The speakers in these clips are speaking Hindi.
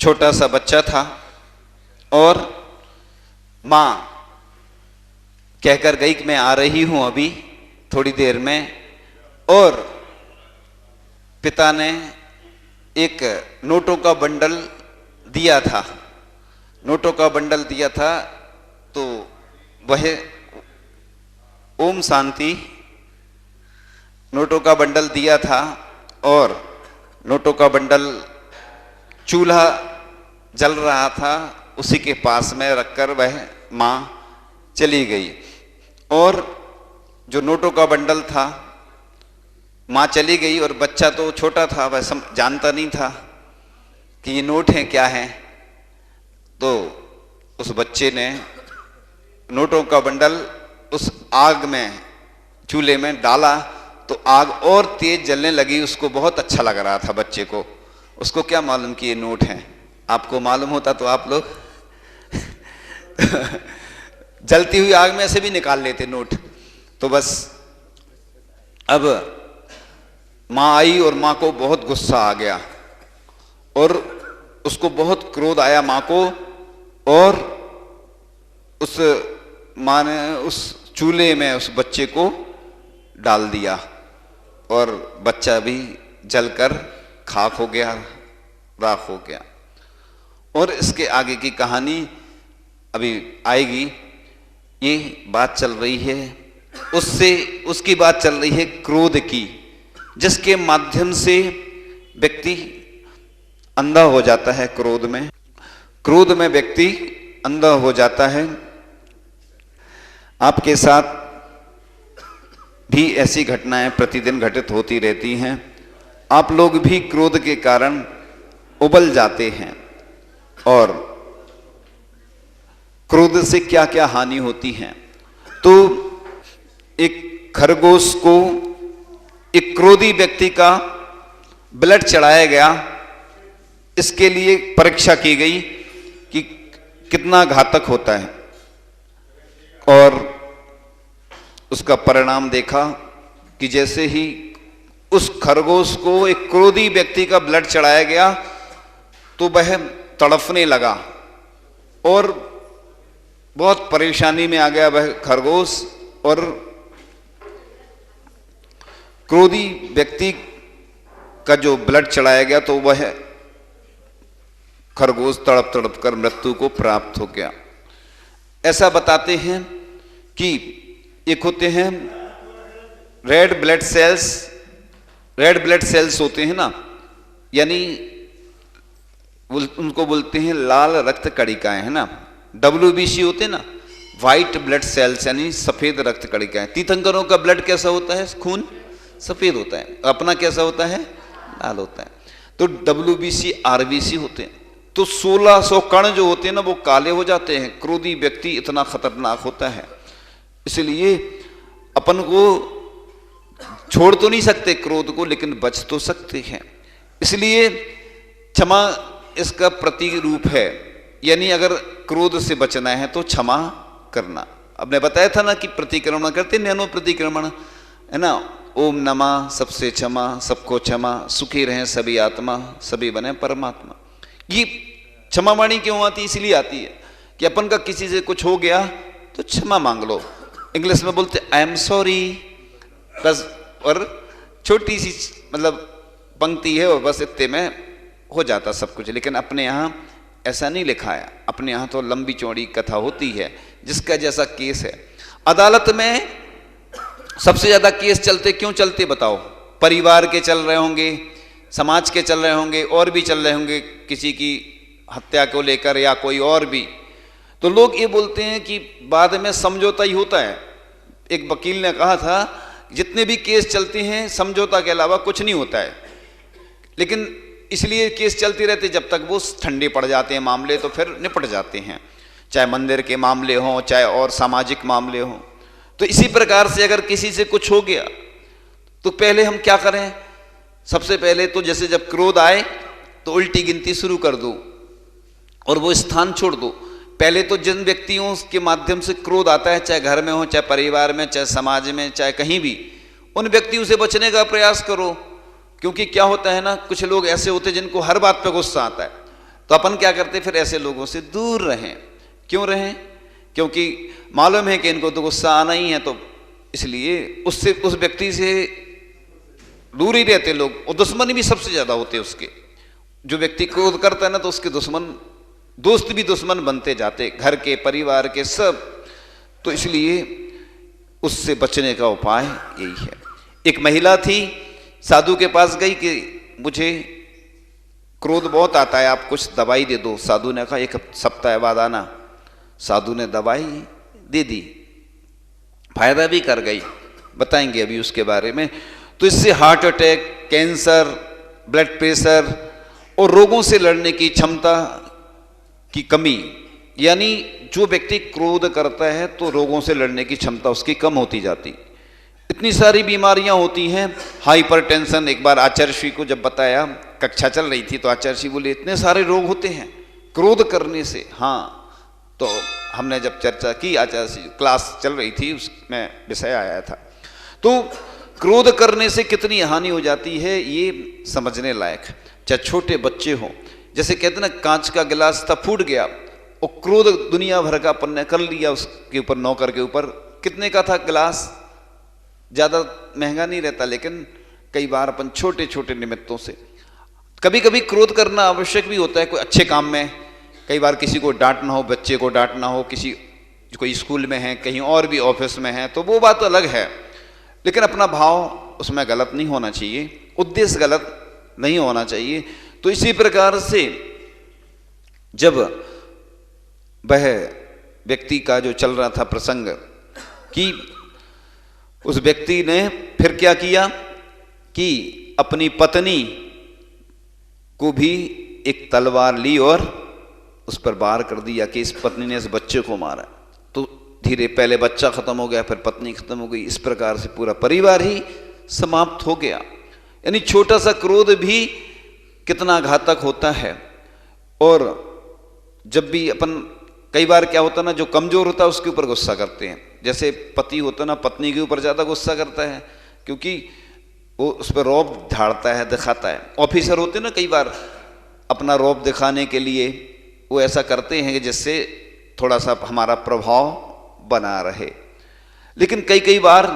छोटा सा बच्चा था और माँ कहकर गई कि मैं आ रही हूं अभी थोड़ी देर में, और पिता ने एक नोटों का बंडल दिया था। नोटों का बंडल दिया था तो वह ओम शांति नोटों का बंडल दिया था और नोटों का बंडल चूल्हा जल रहा था, उसी के पास में रखकर वह माँ चली गई। और जो नोटों का बंडल था, माँ चली गई और बच्चा तो छोटा था, वह जानता नहीं था कि ये नोट हैं क्या हैं। तो उस बच्चे ने नोटों का बंडल उस आग में, चूल्हे में डाला तो आग और तेज जलने लगी। उसको बहुत अच्छा लग रहा था बच्चे को। उसको क्या मालूम कि ये नोट हैं। आपको मालूम होता तो आप लोग जलती हुई आग में से भी निकाल लेते नोट। तो बस अब माँ आई और माँ को बहुत गुस्सा आ गया और उसको बहुत क्रोध आया माँ को, और उस माँ ने उस चूल्हे में उस बच्चे को डाल दिया और बच्चा भी जलकर खाक हो गया, राख हो गया। और इसके आगे की कहानी अभी आएगी। ये बात चल रही है उसकी बात चल रही है क्रोध की, जिसके माध्यम से व्यक्ति अंधा हो जाता है। क्रोध में व्यक्ति अंधा हो जाता है। आपके साथ भी ऐसी घटनाएं प्रतिदिन घटित होती रहती हैं। आप लोग भी क्रोध के कारण उबल जाते हैं। और क्रोध से क्या क्या हानि होती है। तो एक खरगोश को एक क्रोधी व्यक्ति का ब्लड चढ़ाया गया। इसके लिए परीक्षा की गई कि कितना घातक होता है, और उसका परिणाम देखा कि जैसे ही उस खरगोश को एक क्रोधी व्यक्ति का ब्लड चढ़ाया गया तो वह तड़फने लगा और बहुत परेशानी में आ गया वह खरगोश। और क्रोधी व्यक्ति का जो ब्लड चढ़ाया गया तो वह खरगोश तड़प तड़प कर मृत्यु को प्राप्त हो गया। ऐसा बताते हैं कि एक होते हैं रेड ब्लड सेल्स होते हैं ना, यानी उनको बोलते हैं लाल रक्त कणिकाएं, है ना। WBC होते हैं ना, व्हाइट ब्लड सेल्स, यानी सफेद रक्त कणिकाएं। तीर्थंकरों का ब्लड कैसा होता है? खून सफेद होता है। अपना कैसा होता है? लाल होता है। तो WBC RBC होते हैं। तो 1600 कण जो होते हैं ना वो काले हो जाते हैं। क्रोधी व्यक्ति इतना खतरनाक होता है, इसलिए अपन को छोड़ तो नहीं सकते क्रोध को, लेकिन बच तो सकते हैं। इसलिए क्षमा इसका प्रतीक रूप है। यानी अगर क्रोध से बचना है तो क्षमा करना। अब मैं बताया था ना कि प्रतिक्रमण करते, नैनो प्रतिक्रमण, है ना। ओम नमः, सबसे क्षमा, सबको क्षमा, सुखी रहें सभी आत्मा, सभी बने परमात्मा। ये क्षमा वाणी क्यों आती? इसलिए आती है कि अपन का किसी से कुछ हो गया तो क्षमा मांग लो। इंग्लिश में बोलते आई एम सॉरी, बस। और छोटी सी मतलब पंक्ति है और बस इतने में हो जाता सब कुछ। लेकिन अपने यहाँ ऐसा नहीं लिखा है। अपने यहाँ तो लंबी चौड़ी कथा होती है, जिसका जैसा केस है। अदालत में सबसे ज्यादा केस चलते क्यों चलते बताओ? परिवार के चल रहे होंगे, समाज के चल रहे होंगे, और भी चल रहे होंगे, किसी की हत्या को लेकर या कोई और भी। तो लोग ये बोलते हैं कि बाद में समझौता ही होता है। एक वकील ने कहा था जितने भी केस चलते हैं समझौता के अलावा कुछ नहीं होता है। लेकिन इसलिए केस चलते रहते जब तक वो ठंडे पड़ जाते हैं मामले, तो फिर निपट जाते हैं, चाहे मंदिर के मामले हों चाहे और सामाजिक मामले हों। तो इसी प्रकार से अगर किसी से कुछ हो गया तो पहले हम क्या करें? सबसे पहले तो जैसे जब क्रोध आए तो उल्टी गिनती शुरू कर दो और वो स्थान छोड़ दो। पहले तो जिन व्यक्तियों के माध्यम से क्रोध आता है, चाहे घर में हो, चाहे परिवार में, चाहे समाज में, चाहे कहीं भी, उन व्यक्तियों से बचने का प्रयास करो। क्योंकि क्या होता है ना, कुछ लोग ऐसे होते हैं जिनको हर बात पे गुस्सा आता है। तो अपन क्या करते, फिर ऐसे लोगों से दूर रहें। क्यों रहें? क्योंकि मालूम है कि इनको तो गुस्सा आना ही है, तो इसलिए उससे, उस व्यक्ति से दूर ही रहते लोग। और दुश्मन भी सबसे ज्यादा होते उसके। जो व्यक्ति क्रोध करता है ना, तो उसके दुश्मन, दोस्त भी दुश्मन बनते जाते, घर के, परिवार के, सब। तो इसलिए उससे बचने का उपाय यही है। एक महिला थी, साधु के पास गई कि मुझे क्रोध बहुत आता है, आप कुछ दवाई दे दो। साधु ने कहा 1 सप्ताह बाद आना। साधु ने दवाई दे दी, फायदा भी कर गई, बताएंगे अभी उसके बारे में। तो इससे heart attack, cancer, blood pressure और रोगों से लड़ने की क्षमता की कमी, यानी जो व्यक्ति क्रोध करता है तो रोगों से लड़ने की क्षमता उसकी कम होती जाती। इतनी सारी बीमारियां होती हैं, हाइपरटेंशन। एक बार आचार्य श्री को जब बताया, कक्षा चल रही थी, तो आचार्य श्री बोले इतने सारे रोग होते हैं क्रोध करने से। हाँ, तो हमने जब चर्चा की, आचार्य श्री क्लास चल रही थी, उसमें विषय आया था। तो क्रोध करने से कितनी हानि हो जाती है ये समझने लायक। चाहे छोटे बच्चे हों, जैसे कहते ना, कांच का गिलास था, फूट गया, और क्रोध दुनिया भर का अपन ने कर लिया उसके ऊपर, नौकर के ऊपर। कितने का था गिलास? ज्यादा महंगा नहीं रहता, लेकिन कई बार अपन छोटे छोटे निमित्तों से, कभी कभी क्रोध करना आवश्यक भी होता है कोई अच्छे काम में। कई बार किसी को डांटना हो, बच्चे को डांटना हो, किसी कोई स्कूल में है, कहीं और भी ऑफिस में है, तो वो बात अलग है, लेकिन अपना भाव उसमें गलत नहीं होना चाहिए, उद्देश्य गलत नहीं होना चाहिए। तो इसी प्रकार से जब वह व्यक्ति का जो चल रहा था प्रसंग, कि उस व्यक्ति ने फिर क्या किया कि अपनी पत्नी को भी एक तलवार ली और उस पर वार कर दिया कि इस पत्नी ने इस बच्चे को मारा। तो धीरे पहले बच्चा खत्म हो गया, फिर पत्नी खत्म हो गई, इस प्रकार से पूरा परिवार ही समाप्त हो गया। यानी छोटा सा क्रोध भी कितना घातक होता है। और जब भी अपन, कई बार क्या होता है ना, जो कमजोर होता है उसके ऊपर गुस्सा करते हैं। जैसे पति होता है ना, पत्नी के ऊपर ज्यादा गुस्सा करता है, क्योंकि वो उस पर रौब झाड़ता है, दिखाता है। ऑफिसर होते ना, कई बार अपना रौब दिखाने के लिए वो ऐसा करते हैं कि जिससे थोड़ा सा हमारा प्रभाव बना रहे, लेकिन कई कई बार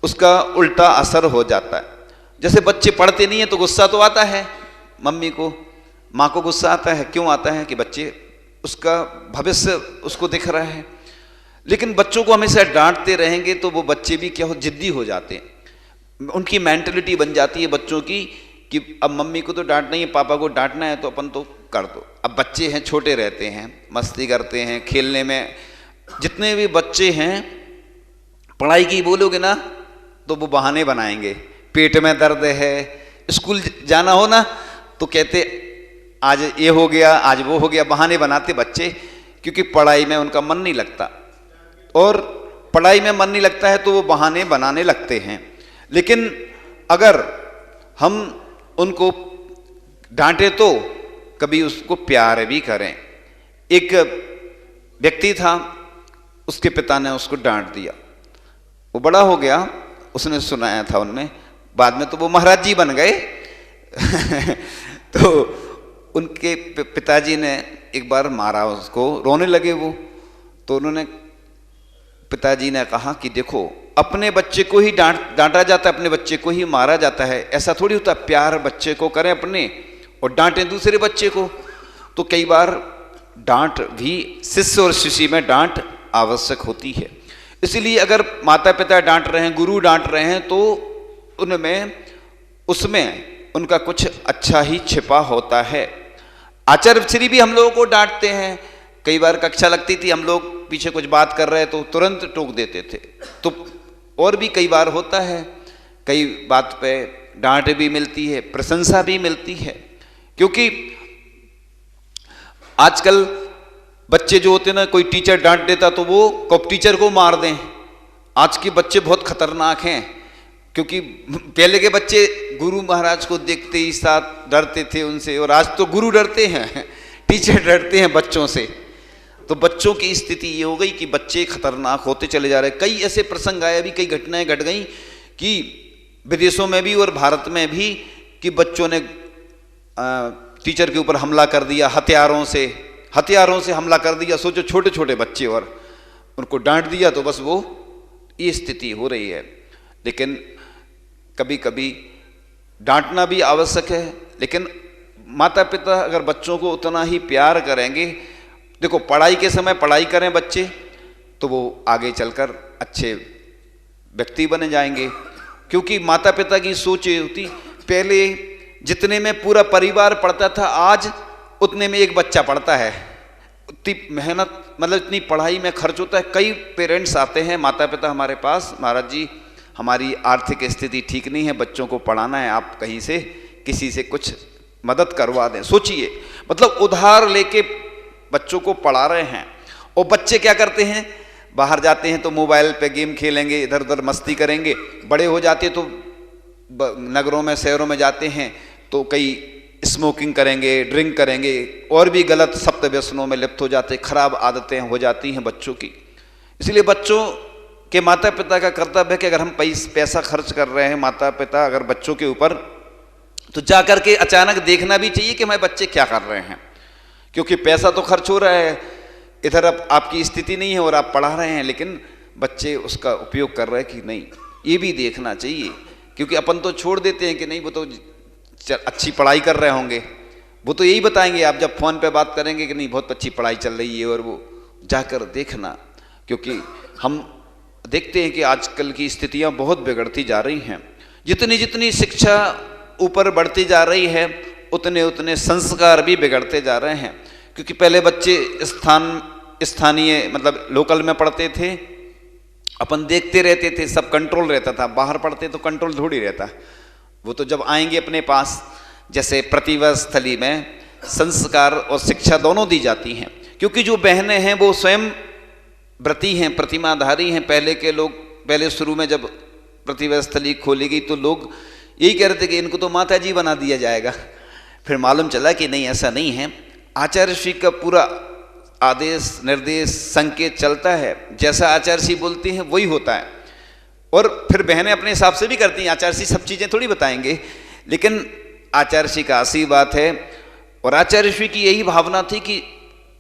उसका उल्टा असर हो जाता है। जैसे बच्चे पढ़ते नहीं है तो गुस्सा तो आता है, मम्मी को, माँ को गुस्सा आता है। क्यों आता है? कि बच्चे, उसका भविष्य उसको दिख रहा है। लेकिन बच्चों को हमेशा डांटते रहेंगे तो वो बच्चे भी क्या हो, जिद्दी हो जाते हैं। उनकी मेंटलिटी बन जाती है बच्चों की कि अब मम्मी को तो डांटना ही है, पापा को डांटना है, तो अपन तो कर दो। अब बच्चे हैं, छोटे रहते हैं, मस्ती करते हैं, खेलने में। जितने भी बच्चे हैं, पढ़ाई की बोलोगे ना तो वो बहाने बनाएंगे। पेट में दर्द है, स्कूल जाना हो ना तो कहते आज ये हो गया, आज वो हो गया, बहाने बनाते बच्चे, क्योंकि पढ़ाई में उनका मन नहीं लगता। और पढ़ाई में मन नहीं लगता है तो वो बहाने बनाने लगते हैं। लेकिन अगर हम उनको डांटे तो कभी उसको प्यार भी करें। एक व्यक्ति था, उसके पिता ने उसको डांट दिया, वो बड़ा हो गया, उसने सुनाया था उनमें, बाद में तो वो महाराज जी बन गए तो उनके पिताजी ने एक बार मारा उसको, रोने लगे वो। तो उन्होंने, पिताजी ने कहा कि देखो, अपने बच्चे को ही डांटा जाता है, अपने बच्चे को ही मारा जाता है, ऐसा थोड़ी होता। प्यार बच्चे को करें अपने और डांटें दूसरे बच्चे को। तो कई बार डांट भी, शिष्य और शिष्य में डांट आवश्यक होती है। इसलिए अगर माता पिता डांट रहे हैं, गुरु डांट रहे हैं, तो उसमें उनका कुछ अच्छा ही छिपा होता है। आचार्य श्री भी हम लोगों को डांटते हैं। कई बार कक्षा लगती थी, हम लोग पीछे कुछ बात कर रहे तो तुरंत टोक देते थे। तो और भी कई बार होता है, कई बात पे डांट भी मिलती है, प्रशंसा भी मिलती है। क्योंकि आजकल बच्चे जो होते हैं ना, कोई टीचर डांट देता तो वो कब टीचर को मार दें। आज के बच्चे बहुत खतरनाक हैं, क्योंकि पहले के बच्चे गुरु महाराज को देखते ही साथ डरते थे उनसे, और आज तो गुरु डरते हैं, टीचर डरते हैं बच्चों से। तो बच्चों की स्थिति ये हो गई कि बच्चे खतरनाक होते चले जा रहे हैं। कई ऐसे प्रसंग आए, अभी कई घटनाएं घट गई कि विदेशों में भी और भारत में भी, कि बच्चों ने टीचर के ऊपर हमला कर दिया, हथियारों से हमला कर दिया। सोचो छोटे छोटे बच्चे, और उनको डांट दिया, तो बस वो ये स्थिति हो रही है। लेकिन कभी कभी डांटना भी आवश्यक है, लेकिन माता पिता अगर बच्चों को उतना ही प्यार करेंगे, देखो पढ़ाई के समय पढ़ाई करें बच्चे, तो वो आगे चलकर अच्छे व्यक्ति बने जाएंगे। क्योंकि माता पिता की सोच ये होती, पहले जितने में पूरा परिवार पढ़ता था, आज उतने में एक बच्चा पढ़ता है। इतनी मेहनत, मतलब इतनी पढ़ाई में खर्च होता है। कई पेरेंट्स आते हैं, माता पिता हमारे पास, महाराज जी हमारी आर्थिक स्थिति ठीक नहीं है, बच्चों को पढ़ाना है, आप कहीं से किसी से कुछ मदद करवा दें। सोचिए, मतलब उधार लेके बच्चों को पढ़ा रहे हैं, और बच्चे क्या करते हैं, बाहर जाते हैं तो मोबाइल पे गेम खेलेंगे, इधर उधर मस्ती करेंगे। बड़े हो जाते तो नगरों में, शहरों में जाते हैं तो कई स्मोकिंग करेंगे, ड्रिंक करेंगे, और भी गलत सप्त व्यसनों में लिप्त हो जाते, खराब आदतें हो जाती हैं बच्चों की। इसलिए बच्चों के माता पिता का कर्तव्य है कि अगर हम पैसा खर्च कर रहे हैं, माता पिता अगर बच्चों के ऊपर, तो जाकर के अचानक देखना भी चाहिए कि हमारे बच्चे क्या कर रहे हैं। क्योंकि पैसा तो खर्च हो रहा है, इधर अब आपकी स्थिति नहीं है और आप पढ़ा रहे हैं, लेकिन बच्चे उसका उपयोग कर रहे हैं कि नहीं, ये भी देखना चाहिए। क्योंकि अपन तो छोड़ देते हैं कि नहीं, वो तो अच्छी पढ़ाई कर रहे होंगे, वो तो यही बताएंगे। आप जब फ़ोन पे बात करेंगे कि नहीं बहुत अच्छी पढ़ाई चल रही है, और वो जाकर देखना। क्योंकि हम देखते हैं कि आजकल की स्थितियां बहुत बिगड़ती जा रही हैं। जितनी जितनी शिक्षा ऊपर बढ़ती जा रही है, उतने उतने संस्कार भी बिगड़ते जा रहे हैं। क्योंकि पहले बच्चे स्थानीय मतलब लोकल में पढ़ते थे, अपन देखते रहते थे, सब कंट्रोल रहता था। बाहर पढ़ते तो कंट्रोल थोड़ी रहता, वो तो जब आएंगे अपने पास, जैसे प्रतिभा स्थली में संस्कार और शिक्षा दोनों दी जाती हैं। क्योंकि जो बहनें हैं वो स्वयं व्रती हैं, प्रतिमाधारी हैं। पहले के लोग, पहले शुरू में जब प्रतिभा स्थली खोली गई तो लोग यही कह रहे थे कि इनको तो माता जी बना दिया जाएगा। फिर मालूम चला कि नहीं, ऐसा नहीं है। आचार्य श्री का पूरा आदेश, निर्देश, संकेत चलता है। जैसा आचार्य श्री बोलते हैं वही होता है। और फिर बहनें अपने हिसाब से भी करती हैं, आचार्य श्री सब चीज़ें थोड़ी बताएंगे, लेकिन आचार्य श्री का आशीर्वाद है। और आचार्य श्री की यही भावना थी कि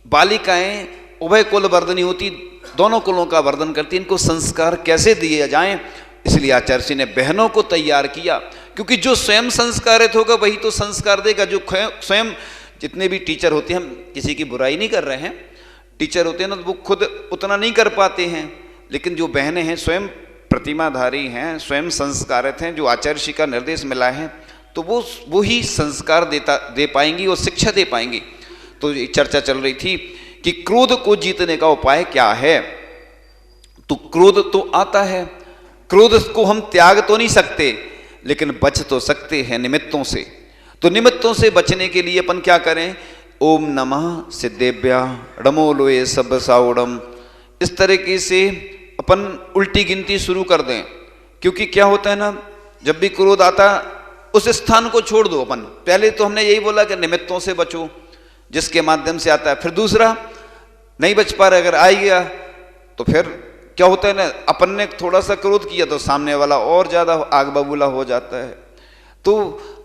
बालिकाएं उभय कुल वर्धनी होती, दोनों कुलों का वर्धन करती, इनको संस्कार कैसे दिए जाएं। इसलिए आचार्य श्री ने बहनों को तैयार किया। क्योंकि जो स्वयं संस्कारित होगा वही तो संस्कार देगा। जो स्वयं, जितने भी टीचर होते हैं, हम किसी की बुराई नहीं कर रहे हैं, टीचर होते हैं ना, तो वो खुद उतना नहीं कर पाते हैं, लेकिन जो बहनें हैं स्वयं प्रतिमाधारी हैं, स्वयं संस्कारित हैं, जो आचार्य श्री का निर्देश मिला है, तो वो ही संस्कार दे पाएंगी और शिक्षा दे पाएंगी। तो ये चर्चा चल रही थी कि क्रोध को जीतने का उपाय क्या है। तो क्रोध तो आता है, क्रोध को हम त्याग तो नहीं सकते, लेकिन बच तो सकते हैं निमित्तों से। तो निमित्तों से बचने के लिए अपन क्या करें, ओम नमः सिद्धेभ्या णमो लोये सब साउडम, इस तरीके से अपन उल्टी गिनती शुरू कर दें। क्योंकि क्या होता है ना, जब भी क्रोध आता उस स्थान को छोड़ दो। अपन पहले तो हमने यही बोला कि निमित्तों से बचो, जिसके माध्यम से आता है। फिर दूसरा, नहीं बच पा रहे, अगर आ गया तो फिर क्या होता है ना, अपन ने थोड़ा सा क्रोध किया तो सामने वाला और ज्यादा आग बबूला हो जाता है। तो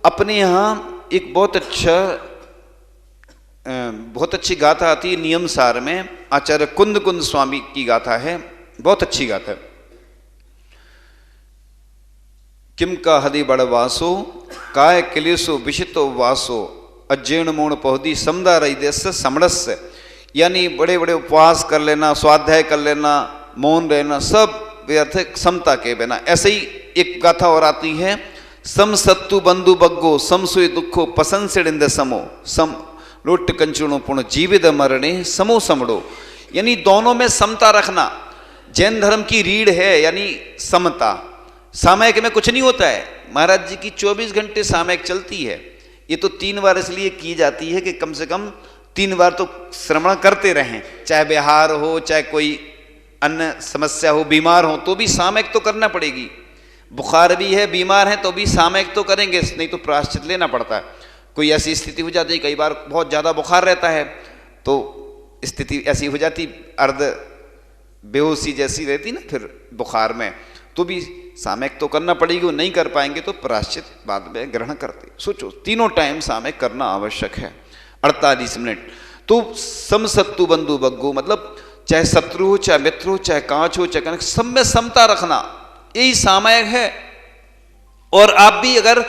अपने यहाँ एक बहुत अच्छी गाथा आती है नियम सार में, आचार्य कुंद कुंद स्वामी की गाथा है, बहुत अच्छी गाथा है। किम का हदि बड़ वासो काय क्लेशो विशितो वासो अज्जैन मोण पौधी समदा रही देश समड़स्य। यानी बड़े बड़े उपवास कर लेना, स्वाध्याय कर लेना, मौन रहना, सब व्यर्थ समता के बिना। ऐसे ही एक गाथा और आती है, सम सत्तु बंधु बग्गो सम सुई दुखो पसंसिडिंद समो सम लोट कंचुणो पुण जीवित मरणे समो समड़ो। यानी दोनों में समता रखना जैन धर्म की रीढ़ है, यानी समता। सामयिक में कुछ नहीं होता है, महाराज जी की 24 घंटे सामयिक चलती है। ये तो 3 बार इसलिए की जाती है कि कम से कम 3 बार तो श्रवण करते रहें, चाहे बिहार हो, चाहे कोई अन्य समस्या हो, बीमार हो तो भी सामयिक तो करना पड़ेगी। बुखार भी है, बीमार है तो भी सामयिक तो करेंगे, नहीं तो प्रायश्चित लेना पड़ता है। कोई ऐसी स्थिति हो जाती है, कई बार बहुत ज़्यादा बुखार रहता है तो स्थिति ऐसी हो जाती, अर्ध बेहोशी जैसी रहती ना फिर बुखार में, तो भी सामयिक तो करना पड़ेगी, वो नहीं कर पाएंगे तो प्रायश्चित बाद में ग्रहण करते। सोचो तीनों टाइम सामयिक करना आवश्यक है। 48 मिनट तो समसत्तु बंधु बग्गो, मतलब चाहे शत्रु हो, चाहे मित्र हो, चाहे कांच हो, चाहे कनक, सब में समता रखना, यही सामयिक है। और आप भी अगर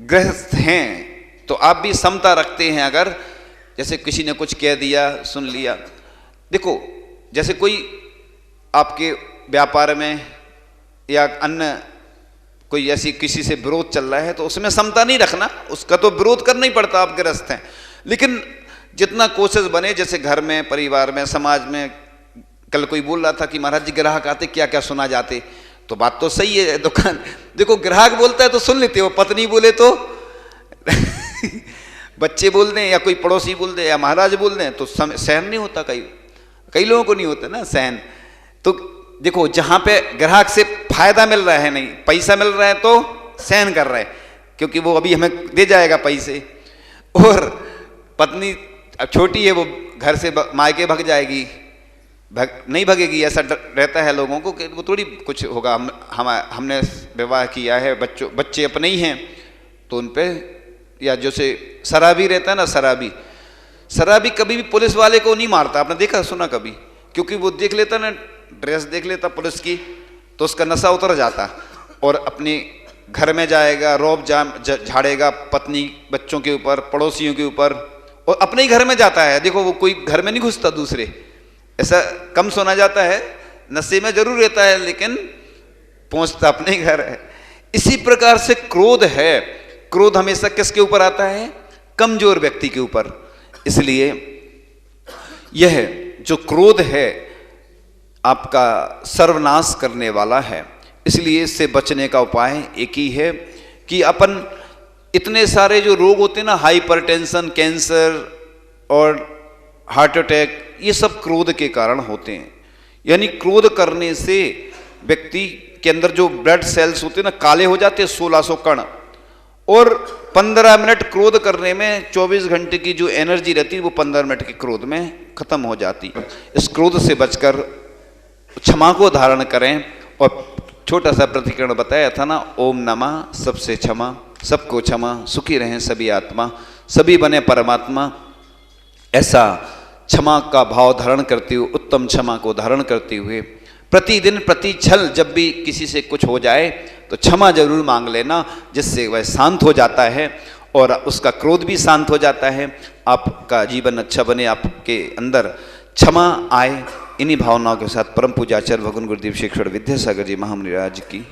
गृहस्थ हैं तो आप भी समता रखते हैं। अगर जैसे किसी ने कुछ कह दिया, सुन लिया, देखो जैसे कोई आपके व्यापार में या अन्य कोई ऐसी किसी से विरोध चल रहा है तो उसमें समता नहीं रखना, उसका तो विरोध करना ही पड़ता, आप गृहस्थ हैं। लेकिन जितना कोशिश बने, जैसे घर में, परिवार में, समाज में, कल कोई बोल रहा था कि महाराज जी ग्राहक आते क्या क्या सुना जाते, तो बात तो सही है। दुकान देखो ग्राहक बोलता है तो सुन लेते हो, पत्नी बोले तो बच्चे बोल दें या कोई पड़ोसी बोल दे या महाराज बोल दें तो सहन नहीं होता, कई लोगों को नहीं होता ना सहन। तो देखो जहां पे ग्राहक से फायदा मिल रहा है, नहीं पैसा मिल रहा है तो सहन कर रहा है, क्योंकि वो अभी हमें दे जाएगा पैसे। और पत्नी अब छोटी है, वो घर से मायके भाग जाएगी, नहीं भगेगी, ऐसा रहता है लोगों को कि वो थोड़ी कुछ होगा। हमने विवाह किया है, बच्चे अपने ही हैं तो उन पे, या जैसे शराबी रहता है ना, शराबी कभी भी पुलिस वाले को नहीं मारता, आपने देखा सुना कभी? क्योंकि वो देख लेता ना, ड्रेस देख लेता पुलिस की तो उसका नशा उतर जाता और अपने घर में जाएगा, रौब झाड़ेगा पत्नी बच्चों के ऊपर, पड़ोसियों के ऊपर, और अपने ही घर में जाता है। देखो वो कोई घर में नहीं घुसता दूसरे, ऐसा कम सुना जाता है, नशे में जरूर रहता है लेकिन पहुंचता अपने घर है। इसी प्रकार से क्रोध है, क्रोध हमेशा किसके ऊपर आता है? कमजोर व्यक्ति के ऊपर। इसलिए यह जो क्रोध है आपका सर्वनाश करने वाला है, इसलिए इससे बचने का उपाय एक ही है कि अपन इतने सारे जो रोग होते हैं ना, हाइपरटेंशन, कैंसर और हार्ट अटैक, ये सब क्रोध के कारण होते हैं। यानी क्रोध करने से व्यक्ति के अंदर जो ब्लड सेल्स होते हैं ना, काले हो जाते हैं, 1600 कण, और 15 मिनट क्रोध करने में 24 घंटे की जो एनर्जी रहती है वो 15 मिनट के क्रोध में खत्म हो जाती। इस क्रोध से बचकर क्षमा को धारण करें। और छोटा सा प्रतिकरण बताया था ना, ओम नमः, सबसे क्षमा, सबको क्षमा, सुखी रहें सभी आत्मा, सभी बने परमात्मा। ऐसा क्षमा का भाव धारण करते हुए, उत्तम क्षमा को धारण करते हुए, प्रतिदिन प्रति क्षण जब भी किसी से कुछ हो जाए तो क्षमा जरूर मांग लेना, जिससे वह शांत हो जाता है और उसका क्रोध भी शांत हो जाता है, आपका जीवन अच्छा बने, आपके अंदर क्षमा आए। इन्हीं भावनाओं के साथ परम पूज्य आचार्य भगवान गुरुदेव श्री विद्यासागर जी महामुनि राज की